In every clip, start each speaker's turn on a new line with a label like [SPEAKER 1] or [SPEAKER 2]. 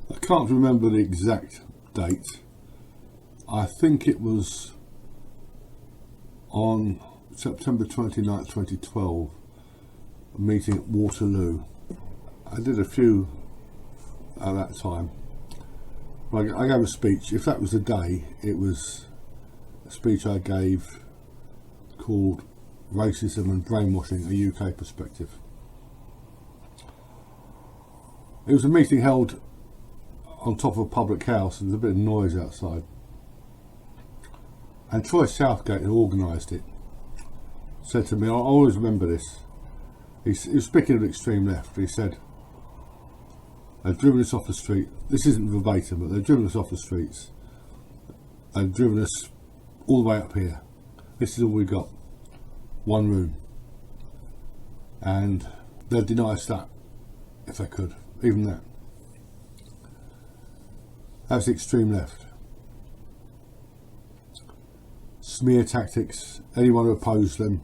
[SPEAKER 1] I can't remember the exact date. I think it was on September 29th, 2012, a meeting at Waterloo. I did a few at that time. I gave a speech. If that was the day, it was a speech I gave called Racism and Brainwashing, a UK Perspective. It was a meeting held on top of a public house. There was a bit of noise outside. And Troy Southgate, who organised it, said to me, I always remember this, he was speaking of the extreme left, he said, they've driven us off the street, this isn't verbatim, but they've driven us off the streets, they've driven us all the way up here, this is all we got, one room, and they'd deny us that if they could, even that. That's the extreme left. Smear tactics, anyone who opposed them,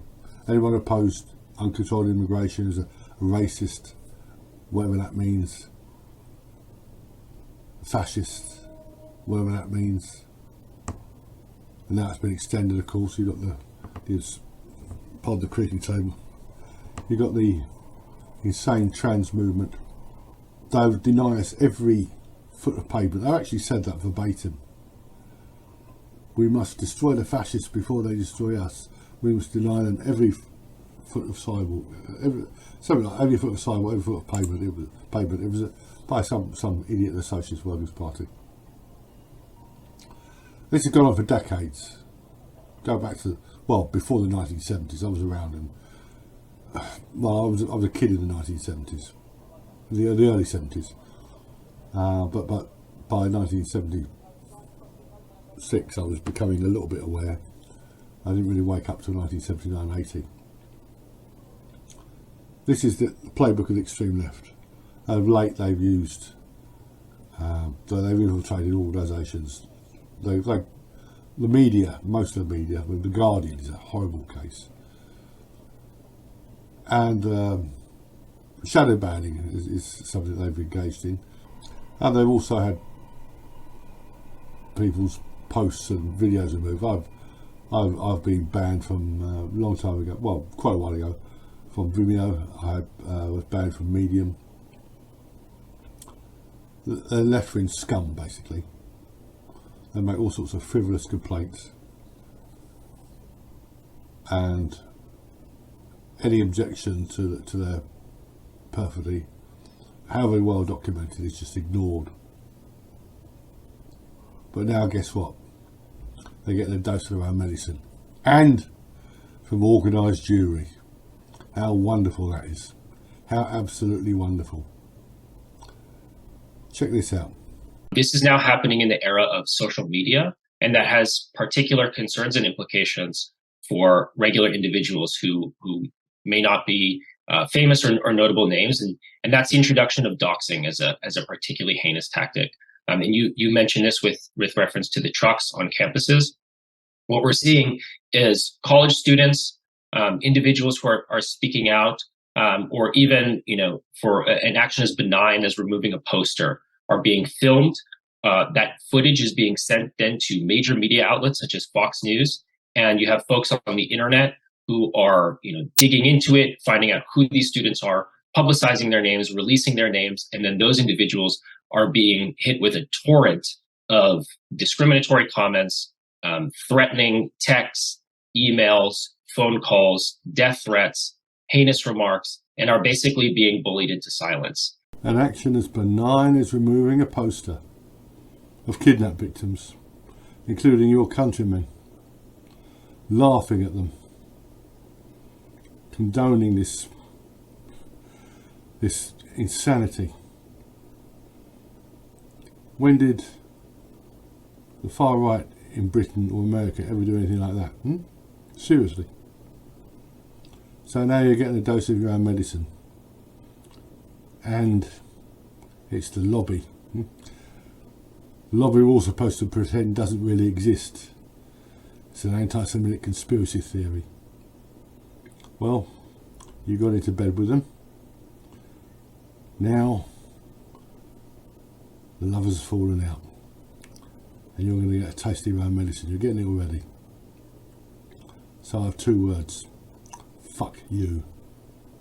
[SPEAKER 1] anyone who opposed uncontrolled immigration is a racist, whatever that means, fascist, whatever that means. And now it's been extended, of course. You've got the part of the creaking table, you've got the insane trans movement. They'll deny us every foot of pavement. They actually said that verbatim. We must destroy the fascists before they destroy us. We must deny them every foot of sidewalk, something like every foot of sidewalk, every foot of pavement. It was by some idiot of the Socialist Workers' Party. This has gone on for decades. Go back to, well, before the 1970s. I was around, and well, I was a kid in the 1970s, the early 70s. But by 1976 I was becoming a little bit aware. I didn't really wake up till 1979-80. This is the playbook of the extreme left. Of late they've used, they've infiltrated organisations. The media, most of the media, the Guardian is a horrible case. And shadow banning is something they've engaged in. And they've also had people's posts and videos removed. I've been banned from a long time ago, well, quite a while ago, from Vimeo. I was banned from Medium. They're left-wing scum, basically. They make all sorts of frivolous complaints, and any objection to their perfidy, however well documented, is just ignored. But now, guess what? They're getting a dose of their own medicine, and from organised Jewry. How wonderful that is! How absolutely wonderful! Check this out.
[SPEAKER 2] This is now happening in the era of social media, and that has particular concerns and implications for regular individuals who may not be famous or notable names, and that's the introduction of doxing as a particularly heinous tactic. And you mentioned this with reference to the trucks on campuses. What we're seeing is college students, individuals who are speaking out, or even for an action as benign as removing a poster, are being filmed. That footage is being sent then to major media outlets such as Fox News, and you have folks on the internet who are digging into it, finding out who these students are, publicizing their names, releasing their names, and then those individuals are being hit with a torrent of discriminatory comments, threatening texts, emails, phone calls, death threats, heinous remarks, and are basically being bullied into silence.
[SPEAKER 1] An action as benign as removing a poster of kidnap victims, including your countrymen, laughing at them, condoning this insanity. When did the far right in Britain or America ever do anything like that? Seriously. So now you're getting a dose of your own medicine, and it's the lobby. The lobby we're all supposed to pretend doesn't really exist. It's an anti-Semitic conspiracy theory. Well, you got into bed with them. Now the lovers are falling out, and you're going to get a taste of your own medicine. You're getting it already. So I have two words: fuck you.